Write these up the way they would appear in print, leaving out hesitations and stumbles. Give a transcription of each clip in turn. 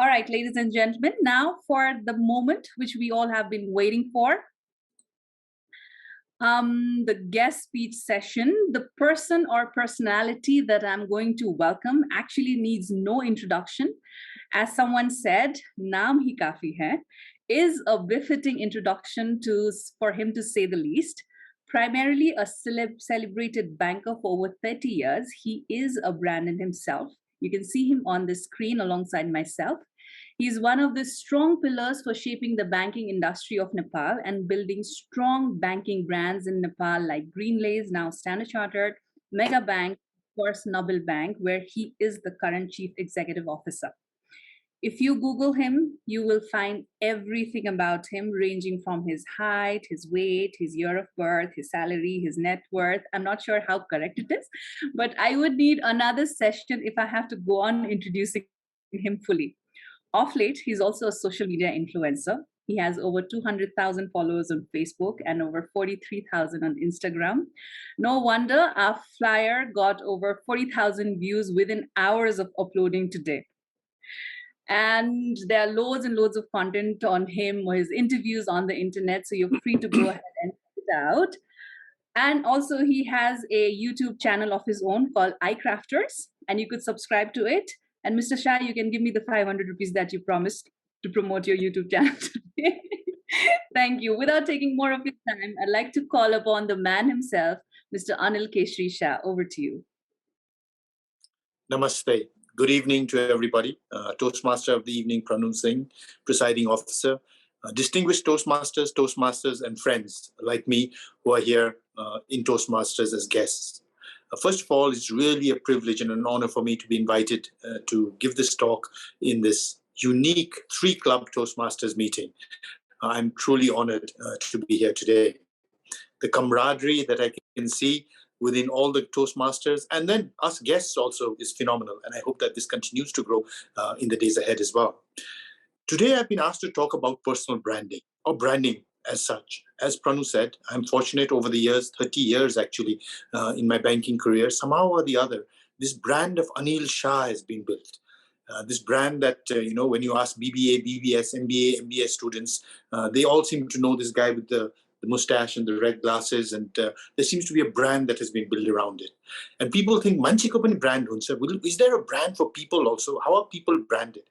All right, ladies and gentlemen, now for the moment which we all have been waiting for, the guest speech session. The person or personality that I'm going to welcome actually needs no introduction. As someone said, "Naam hi kafi hai," is a befitting introduction for him to say the least. Primarily a celebrated banker for over 30 years, he is a brand in himself. You can see him on the screen alongside myself. He's one of the strong pillars for shaping the banking industry of Nepal and building strong banking brands in Nepal like Greenlays, now Standard Chartered, Mega Bank, of course, Noble Bank, where he is the current chief executive officer. If you Google him, you will find everything about him, ranging from his height, his weight, his year of birth, his salary, his net worth. I'm not sure how correct it is, but I would need another session if I have to go on introducing him fully. Off late, he's also a social media influencer. He has over 200,000 followers on Facebook and over 43,000 on Instagram. No wonder our flyer got over 40,000 views within hours of uploading today. And there are loads and loads of content on him or his interviews on the internet, so you're free to go ahead and check it out. And also, he has a YouTube channel of his own called iCrafters, and you could subscribe to it. And Mr. Shah, you can give me the 500 rupees that you promised to promote your YouTube channel today. Thank you. Without taking more of your time, I'd like to call upon the man himself, Mr. Anil Shah. Over to you. Namaste. Good evening to everybody. Toastmaster of the evening, Pranun Singh, presiding officer. Distinguished Toastmasters and friends like me who are here in Toastmasters as guests. First of all, it's really a privilege and an honor for me to be invited to give this talk in this unique three-club Toastmasters meeting. I'm truly honored to be here today. The camaraderie that I can see within all the Toastmasters and then us guests also is phenomenal. And I hope that this continues to grow in the days ahead as well. Today, I've been asked to talk about personal branding or branding as such. As Pranu said, I'm fortunate over the years, 30 years actually, in my banking career, somehow or the other, this brand of Anil Shah has been built. This brand that, when you ask BBA, BBS, MBA, MBA students, they all seem to know this guy with the mustache and the red glasses, and there seems to be a brand that has been built around it. And people think, Manchi ko pani brand huncha. Is there a brand for people also? How are people branded?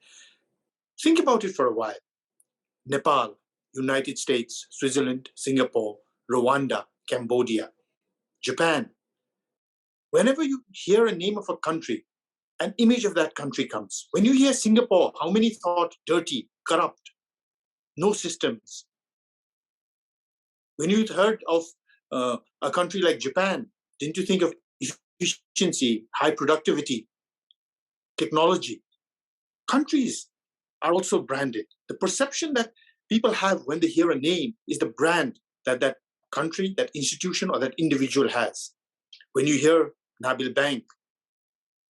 Think about it for a while. Nepal, United States, Switzerland, Singapore, Rwanda, Cambodia, Japan. Whenever you hear a name of a country, an image of that country comes. When you hear Singapore, how many thought dirty, corrupt, no systems? When you heard of a country like Japan, didn't you think of efficiency, high productivity, technology? Countries are also branded. The perception that people have when they hear a name is the brand that that country, that institution, or that individual has. When you hear Nabil Bank,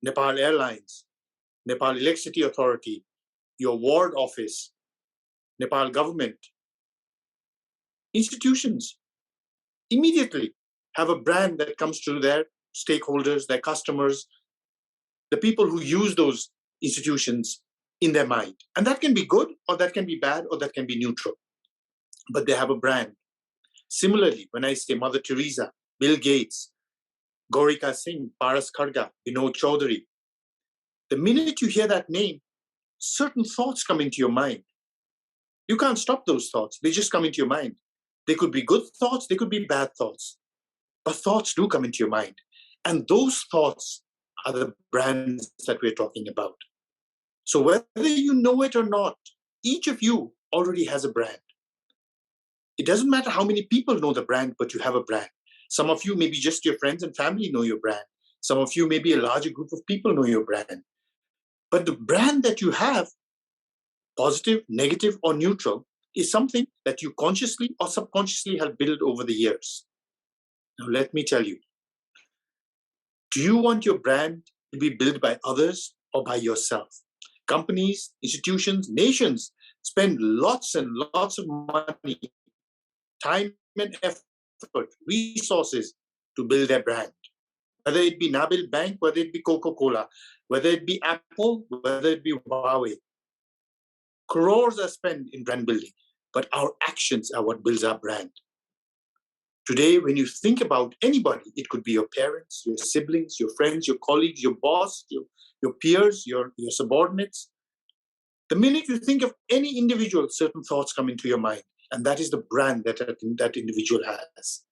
Nepal Airlines, Nepal Electricity Authority, your ward office, Nepal government, institutions immediately have a brand that comes to their stakeholders, their customers, the people who use those institutions in their mind. And that can be good, or that can be bad, or that can be neutral. But they have a brand. Similarly, when I say Mother Teresa, Bill Gates, Gorika Singh, Paras Kharga, Vinod Chaudhary, the minute you hear that name, certain thoughts come into your mind. You can't stop those thoughts. They just come into your mind. They could be good thoughts, they could be bad thoughts. But thoughts do come into your mind. And those thoughts are the brands that we're talking about. So whether you know it or not, each of you already has a brand. It doesn't matter how many people know the brand, but you have a brand. Some of you, maybe just your friends and family know your brand. Some of you, maybe a larger group of people know your brand. But the brand that you have, positive, negative, or neutral, is something that you consciously or subconsciously have built over the years. Now, let me tell you, do you want your brand to be built by others or by yourself? Companies, institutions, nations spend lots and lots of money, time and effort, resources to build their brand. Whether it be Nabil Bank, whether it be Coca-Cola, whether it be Apple, whether it be Huawei. Crores are spent in brand building, but our actions are what builds our brand. Today, when you think about anybody, it could be your parents, your siblings, your friends, your colleagues, your boss, your peers, your subordinates. The minute you think of any individual, certain thoughts come into your mind, and that is the brand that individual has.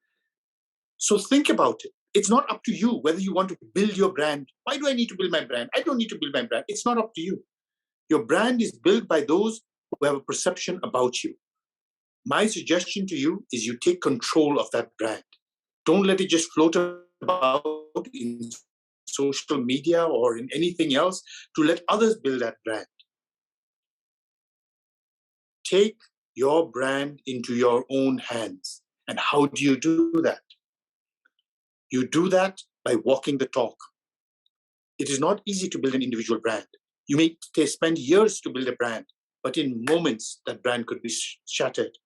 So think about it. It's not up to you whether you want to build your brand. Why do I need to build my brand? I don't need to build my brand. It's not up to you. Your brand is built by those who have a perception about you. My suggestion to you is you take control of that brand. Don't let it just float about in social media or in anything else to let others build that brand. Take your brand into your own hands. And how do you do that? You do that by walking the talk. It is not easy to build an individual brand. You may spend years to build a brand, but in moments that brand could be shattered.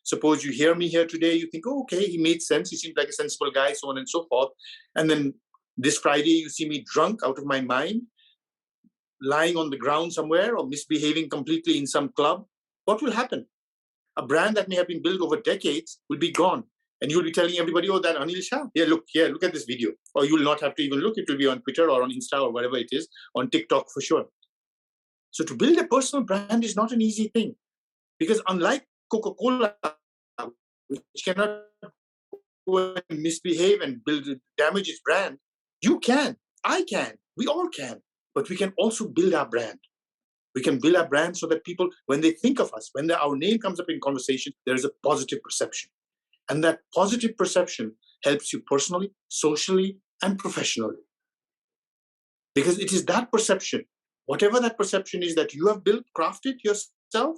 Suppose you hear me here today, you think, oh, okay, he made sense. He seemed like a sensible guy, so on and so forth. And then this Friday, you see me drunk out of my mind, lying on the ground somewhere or misbehaving completely in some club. What will happen? A brand that may have been built over decades will be gone. And you'll be telling everybody, oh, that Anil Shah. Look at this video. Or you'll not have to even look. It will be on Twitter or on Insta or whatever it is, on TikTok for sure. So to build a personal brand is not an easy thing. Because unlike Coca-Cola, which cannot go and misbehave and damage its brand, you can, I can, we all can. But we can also build our brand. We can build our brand so that people, when they think of us, when our name comes up in conversation, there is a positive perception. And that positive perception helps you personally, socially, and professionally. Because it is that perception, whatever that perception is that you have built, crafted yourself,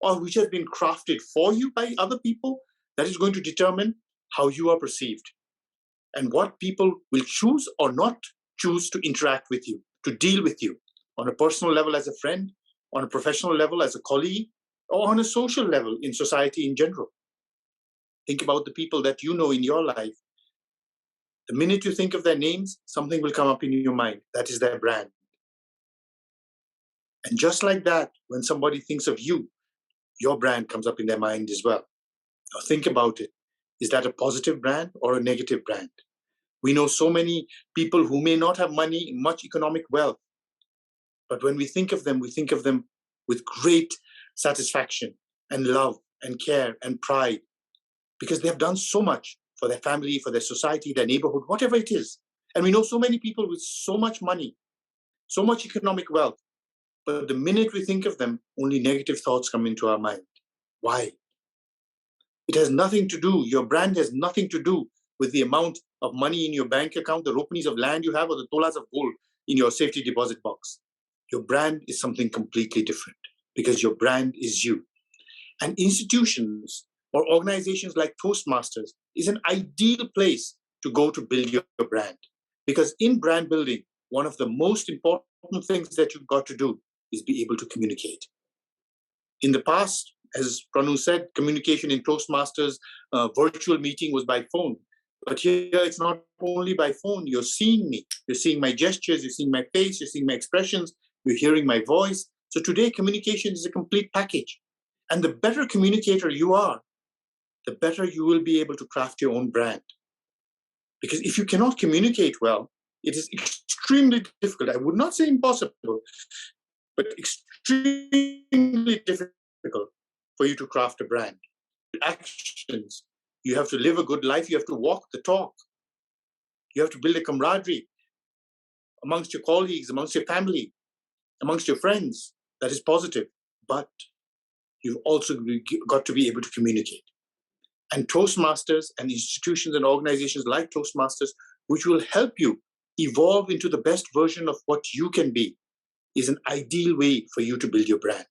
or which has been crafted for you by other people, that is going to determine how you are perceived and what people will choose or not choose to interact with you, to deal with you on a personal level as a friend, on a professional level as a colleague, or on a social level in society in general. Think about the people that you know in your life. The minute you think of their names, something will come up in your mind. That is their brand. And just like that, when somebody thinks of you, your brand comes up in their mind as well. Now think about it. Is that a positive brand or a negative brand? We know so many people who may not have money, much economic wealth. But when we think of them with great satisfaction and love and care and pride, because they have done so much for their family, for their society, their neighborhood, whatever it is. And we know so many people with so much money, so much economic wealth. But the minute we think of them, only negative thoughts come into our mind. Why? It has nothing to do, your brand has nothing to do with the amount of money in your bank account, the rupees of land you have, or the tolas of gold in your safety deposit box. Your brand is something completely different because your brand is you. And institutions or organizations like Toastmasters is an ideal place to go to build your brand. Because in brand building, one of the most important things that you've got to do is be able to communicate. In the past, as Pranu said, communication in Toastmasters virtual meeting was by phone. But here it's not only by phone. You're seeing me. You're seeing my gestures. You're seeing my face. You're seeing my expressions. You're hearing my voice. So today, communication is a complete package. And the better communicator you are, the better you will be able to craft your own brand. Because if you cannot communicate well, it is extremely difficult. I would not say impossible, but extremely difficult for you to craft a brand. Actions. You have to live a good life. You have to walk the talk. You have to build a camaraderie amongst your colleagues, amongst your family, amongst your friends that is positive. But you've also got to be able to communicate. And Toastmasters and institutions and organizations like Toastmasters, which will help you evolve into the best version of what you can be, is an ideal way for you to build your brand.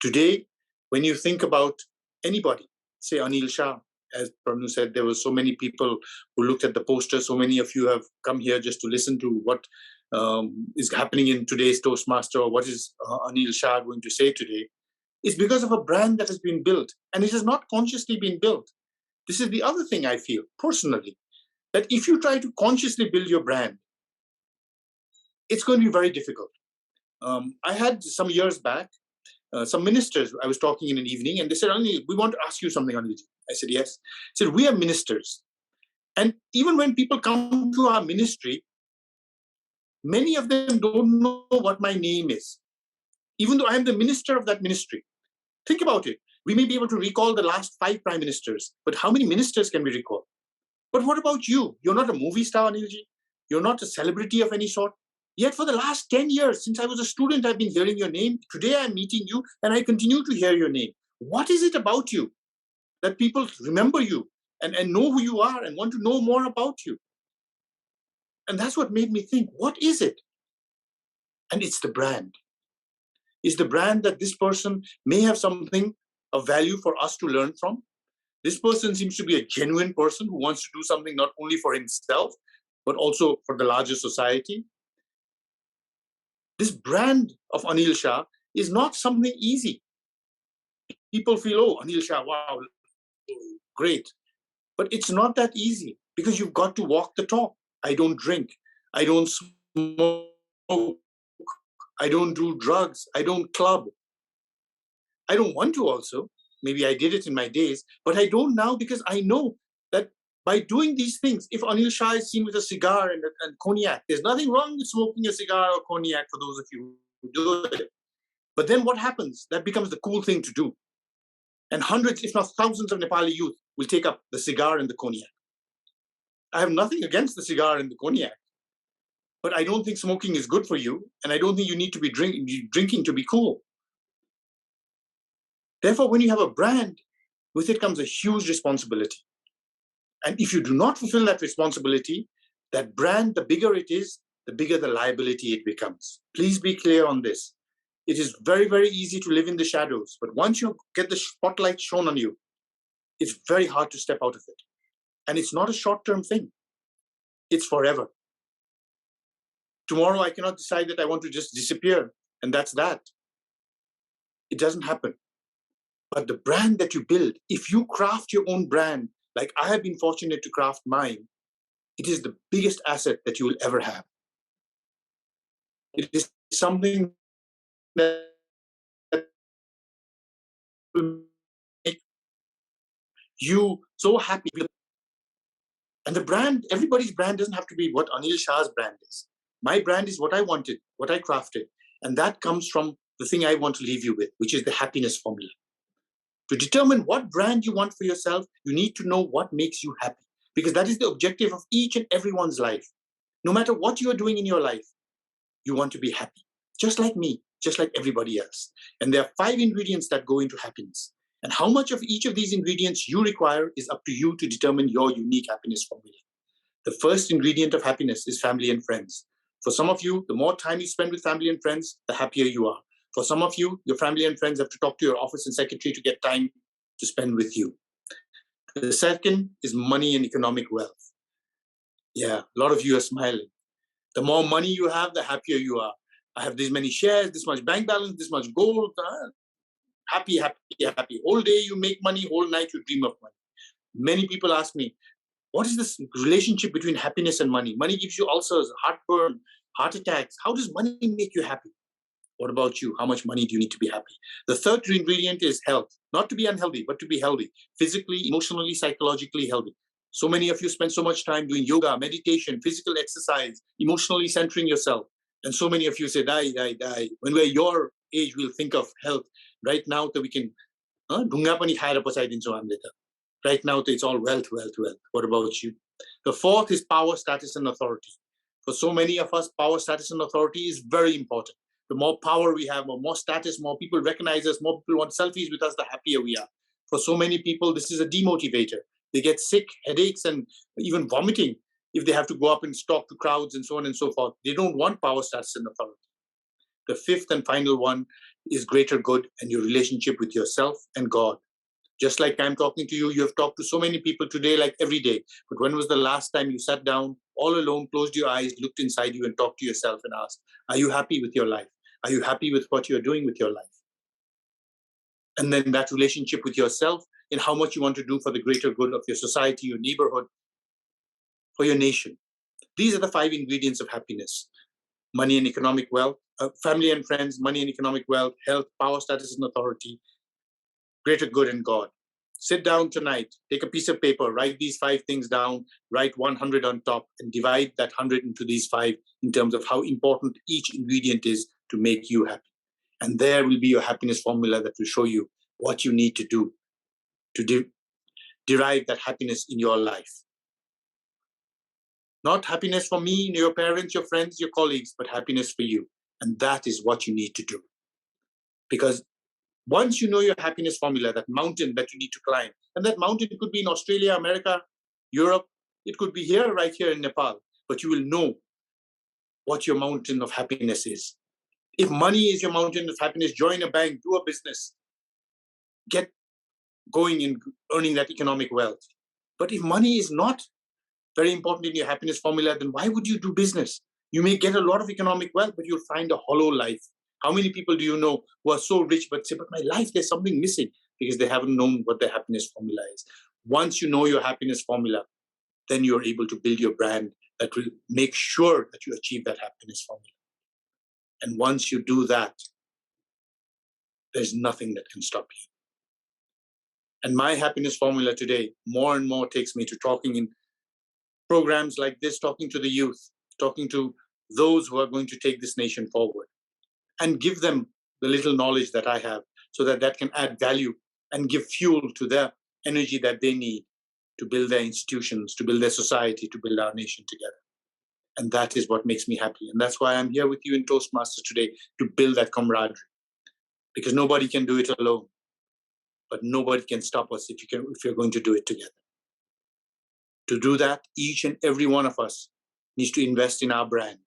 Today, when you think about anybody, say Anil Shah, as Pranu said, there were so many people who looked at the poster. So many of you have come here just to listen to what is happening in today's Toastmaster, or what is Anil Shah going to say today. It's because of a brand that has been built, and it has not consciously been built. This is the other thing I feel personally, that if you try to consciously build your brand, it's going to be very difficult. I had some years back, some ministers, I was talking in an evening, and they said, Anil, we want to ask you something, Anil. I said, yes. They said, we are ministers. And even when people come to our ministry, many of them don't know what my name is, even though I am the minister of that ministry. Think about it. We may be able to recall the last 5 prime ministers, but how many ministers can we recall? But what about you? You're not a movie star, Anilji. You're not a celebrity of any sort. Yet for the last 10 years, since I was a student, I've been hearing your name. Today I'm meeting you and I continue to hear your name. What is it about you that people remember you and know who you are and want to know more about you? And that's what made me think, what is it? And it's the brand. It's the brand that this person may have something of value for us to learn from. This person seems to be a genuine person who wants to do something not only for himself, but also for the larger society. This brand of Anil Shah is not something easy. People feel, oh, Anil Shah, wow, great. But it's not that easy because you've got to walk the talk. I don't drink. I don't smoke. I don't do drugs. I don't club. I don't want to also. Maybe I did it in my days, but I don't now because I know that by doing these things, if Anil Shah is seen with a cigar and cognac, there's nothing wrong with smoking a cigar or cognac for those of you who do it. But then what happens? That becomes the cool thing to do. And hundreds, if not thousands of Nepali youth will take up the cigar and the cognac. I have nothing against the cigar and the cognac, but I don't think smoking is good for you. And I don't think you need to be drinking to be cool. Therefore, when you have a brand, with it comes a huge responsibility. And if you do not fulfill that responsibility, that brand, the bigger it is, the bigger the liability it becomes. Please be clear on this. It is very, very easy to live in the shadows, but once you get the spotlight shown on you, it's very hard to step out of it. And it's not a short-term thing. It's forever. Tomorrow, I cannot decide that I want to just disappear, and that's that. It doesn't happen. But the brand that you build, if you craft your own brand, like I have been fortunate to craft mine, it is the biggest asset that you will ever have. It is something that will make you so happy. And the brand, everybody's brand doesn't have to be what Anil Shah's brand is. My brand is what I wanted, what I crafted. And that comes from the thing I want to leave you with, which is the happiness formula. To determine what brand you want for yourself, you need to know what makes you happy, because that is the objective of each and everyone's life. No matter what you are doing in your life, you want to be happy, just like me, just like everybody else. And there are 5 ingredients that go into happiness. And how much of each of these ingredients you require is up to you to determine your unique happiness formula. The first ingredient of happiness is family and friends. For some of you, the more time you spend with family and friends, the happier you are. For some of you, your family and friends have to talk to your office and secretary to get time to spend with you. The second is money and economic wealth. Yeah, a lot of you are smiling. The more money you have, the happier you are. I have this many shares, this much bank balance, this much gold. Happy, happy, happy. Whole day you make money, whole night you dream of money. Many people ask me, what is this relationship between happiness and money? Money gives you ulcers, heartburn, heart attacks. How does money make you happy? What about you? How much money do you need to be happy? The third ingredient is health. Not to be unhealthy, but to be healthy. Physically, emotionally, psychologically healthy. So many of you spend so much time doing yoga, meditation, physical exercise, emotionally centering yourself. And so many of you say, die, die, die. When we're your age, we'll think of health. Right now, we can right now, it's all wealth, wealth, wealth. What about you? The fourth is power, status, and authority. For so many of us, power, status, and authority is very important. The more power we have, more status, more people recognize us, more people want selfies with us, the happier we are. For so many people, this is a demotivator. They get sick, headaches, and even vomiting if they have to go up and talk to crowds and so on and so forth. They don't want power, status, and authority. The fifth and final one is greater good and your relationship with yourself and God. Just like I'm talking to you, you have talked to so many people today, like every day. But when was the last time you sat down all alone, closed your eyes, looked inside you and talked to yourself and asked, are you happy with your life? Are you happy with what you're doing with your life? And then that relationship with yourself and how much you want to do for the greater good of your society, your neighborhood, for your nation. These are the 5 ingredients of happiness. money and economic wealth, family and friends, money and economic wealth, health, power, status and authority, greater good and God. Sit down tonight, take a piece of paper, write these 5 things down, write 100 on top, and divide that 100 into these 5 in terms of how important each ingredient is to make you happy. And there will be your happiness formula that will show you what you need to do to derive that happiness in your life. Not happiness for me, your parents, your friends, your colleagues, but happiness for you. And that is what you need to do. Because once you know your happiness formula, that mountain that you need to climb, and that mountain could be in Australia, America, Europe, it could be here, right here in Nepal, but you will know what your mountain of happiness is. If money is your mountain of happiness, join a bank, do a business, get going in earning that economic wealth. But if money is not very important in your happiness formula, then why would you do business? You may get a lot of economic wealth, but you'll find a hollow life. How many people do you know who are so rich but say, but my life, there's something missing, because they haven't known what their happiness formula is. Once you know your happiness formula, then you're able to build your brand that will make sure that you achieve that happiness formula. And once you do that, there's nothing that can stop you. And my happiness formula today more and more takes me to talking in programs like this, talking to the youth, talking to those who are going to take this nation forward, and give them the little knowledge that I have, so that that can add value and give fuel to their energy that they need to build their institutions, to build their society, to build our nation together. And that is what makes me happy. And that's why I'm here with you in Toastmasters today, to build that camaraderie. Because nobody can do it alone, but nobody can stop us if you're going to do it together. To do that, each and every one of us needs to invest in our brand,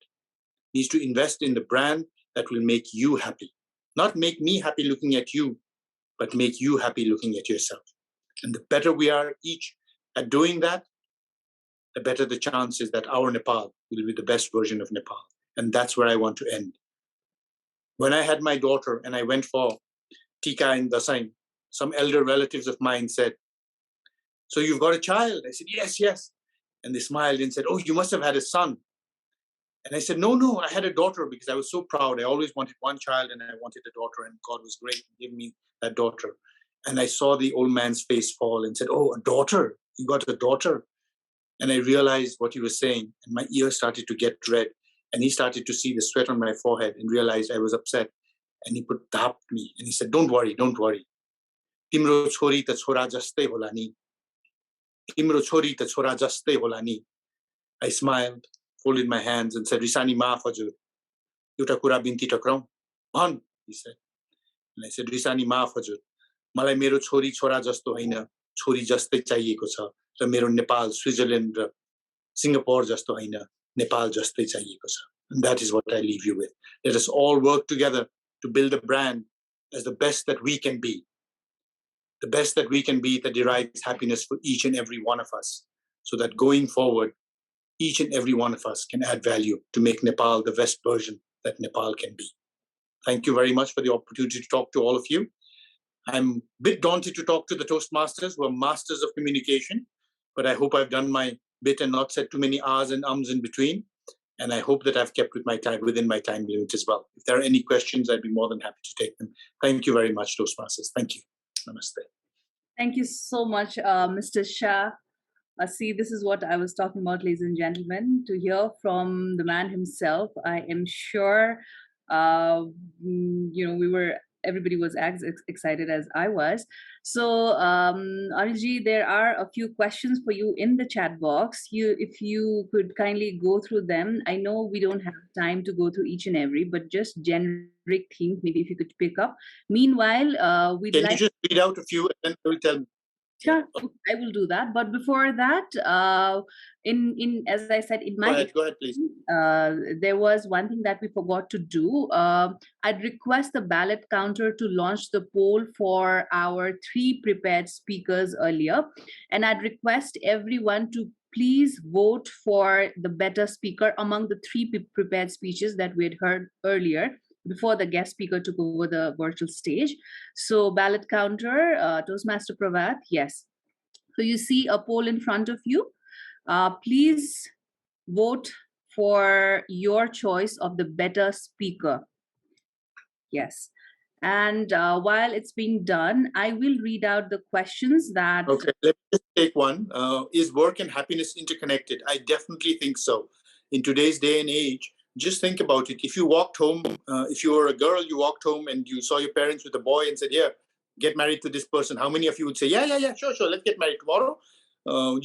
needs to invest in the brand that will make you happy. Not make me happy looking at you, but make you happy looking at yourself. And the better we are each at doing that, the better the chances that our Nepal will be the best version of Nepal. And that's where I want to end. When I had my daughter and I went for Tika in Dasain, some elder relatives of mine said, so you've got a child? I said, yes, yes. And they smiled and said, oh, you must have had a son. And I said, no, I had a daughter, because I was so proud. I always wanted one child and I wanted a daughter, and God was great and gave me that daughter. And I saw the old man's face fall and said, oh, a daughter? You got a daughter? And I realized what he was saying, and my ears started to get red. And he started to see the sweat on my forehead and realized I was upset. And he tapped me and he said, don't worry. Timro chori ta chora jaste hola ni. Timro chori ta chora jaste hola ni. I smiled, folded my hands and said, Risani maaf hajur. Euta kura binti takrau. Bhan, he said. And I said, Risani maaf hajur. Malai mero chori chora jasto haina. Chori jaste chahieko cha. Ra mero Nepal, Switzerland, Singapore jasto haina. Nepal jaste chahieko cha. And that is what I leave you with. Let us all work together to build a brand as the best that we can be. The best that we can be that derives happiness for each and every one of us. So that going forward, each and every one of us can add value to make Nepal the best version that Nepal can be. Thank you very much for the opportunity to talk to all of you. I'm a bit daunted to talk to the Toastmasters, who are masters of communication, but I hope I've done my bit and not said too many ahs and ums in between. And I hope that I've kept within my time limit as well. If there are any questions, I'd be more than happy to take them. Thank you very much, Toastmasters. Thank you. Namaste. Thank you so much, Mr. Shah. See, this is what I was talking about, ladies and gentlemen, to hear from the man himself. I am sure, everybody was as excited as I was. So, Anilji, there are a few questions for you in the chat box. If you could kindly go through them. I know we don't have time to go through each and every, but just generic themes, maybe if you could pick up. Meanwhile, Can you just read out a few and then you will tell me? Sure, I will do that. But before that, as I said, in my Go ahead, please. There was one thing that we forgot to do. I'd request the ballot counter to launch the poll for our 3 prepared speakers earlier, and I'd request everyone to please vote for the better speaker among the 3 prepared speeches that we had heard earlier, before the guest speaker took over the virtual stage. So ballot counter, Toastmaster Pravat, yes. So you see a poll in front of you. Please vote for your choice of the better speaker. Yes. And while it's being done, I will read out the questions that... Okay, let me just take one. Is work and happiness interconnected? I definitely think so. In today's day and age, just think about it. If you walked home, if you were a girl, you walked home and you saw your parents with a boy and said, yeah, get married to this person. How many of you would say, yeah, sure, let's get married tomorrow?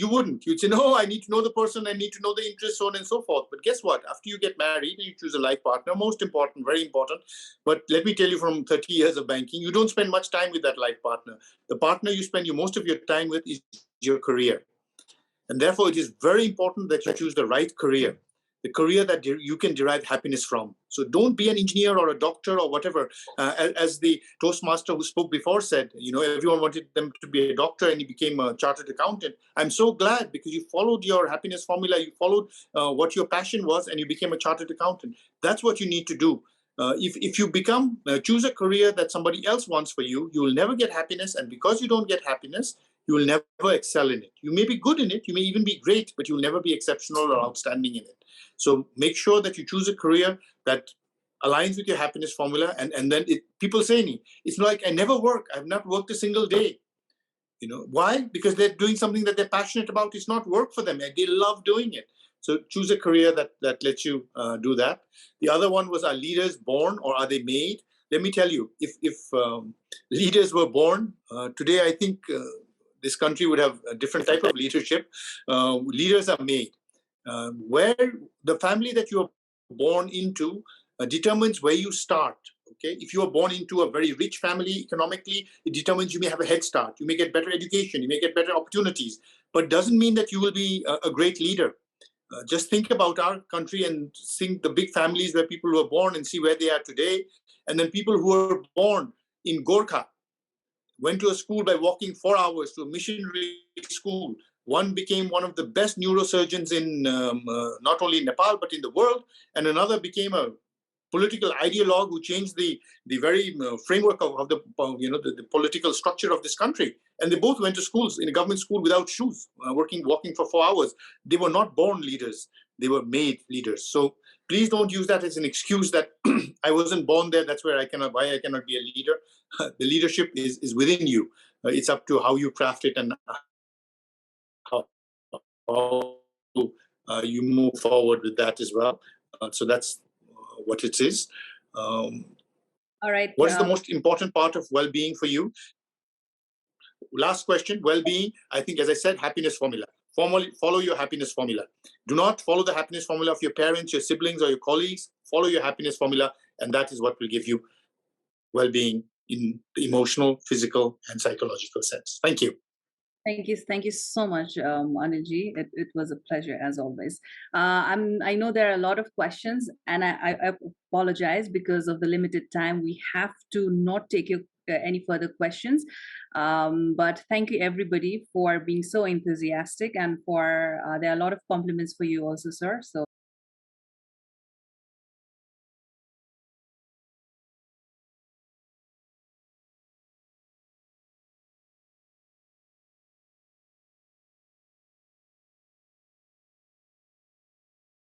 You wouldn't. You'd say, no, I need to know the person. I need to know the interests, so on and so forth. But guess what? After you get married and you choose a life partner, most important, very important. But let me tell you, from 30 years of banking, you don't spend much time with that life partner. The partner you spend most of your time with is your career. And therefore, it is very important that you choose the right career, the career that you can derive happiness from. So don't be an engineer or a doctor or whatever. As the Toastmaster who spoke before said, everyone wanted them to be a doctor and he became a chartered accountant. I'm so glad, because you followed your happiness formula, you followed what your passion was, and you became a chartered accountant. That's what you need to do. If you choose a career that somebody else wants for you, you will never get happiness. And because you don't get happiness, you will never excel in it. You may be good in it, you may even be great, but you will never be exceptional or outstanding in it. So make sure that you choose a career that aligns with your happiness formula. And then people say to me, it's like, I never work. I've not worked a single day. Why? Because they're doing something that they're passionate about. It's not work for them. They love doing it. So choose a career that lets you do that. The other one was, are leaders born or are they made? Let me tell you, if leaders were born, today I think this country would have a different type of leadership. Leaders are made. Where the family that you are born into determines where you start. Okay, if you are born into a very rich family economically, it determines you may have a head start. You may get better education. You may get better opportunities, but doesn't mean that you will be a great leader. Just think about our country and think the big families where people were born and see where they are today. And then people who were born in Gorkha, went to a school by walking 4 hours to a missionary school. One became one of the best neurosurgeons in not only in Nepal, but in the world. And another became a political ideologue who changed the very framework of the political structure of this country. And they both went to schools, in a government school, without shoes, walking for 4 hours. They were not born leaders. They were made leaders. So please don't use that as an excuse that I wasn't born there. That's why I cannot be a leader. The leadership is within you. It's up to how you craft it and how you move forward with that as well. So that's what it is. All right. What is the most important part of well-being for you? Last question, well-being. I think, as I said, happiness formula. Follow your happiness formula. Do not follow the happiness formula of your parents, your siblings, or your colleagues. Follow your happiness formula, and that is what will give you well-being in the emotional, physical, and psychological sense. Thank you. Thank you so much, Anilji. It was a pleasure as always. I know there are a lot of questions, and I apologize because of the limited time. We have to not take any further questions. But thank you everybody for being so enthusiastic, and for there are a lot of compliments for you also, sir. So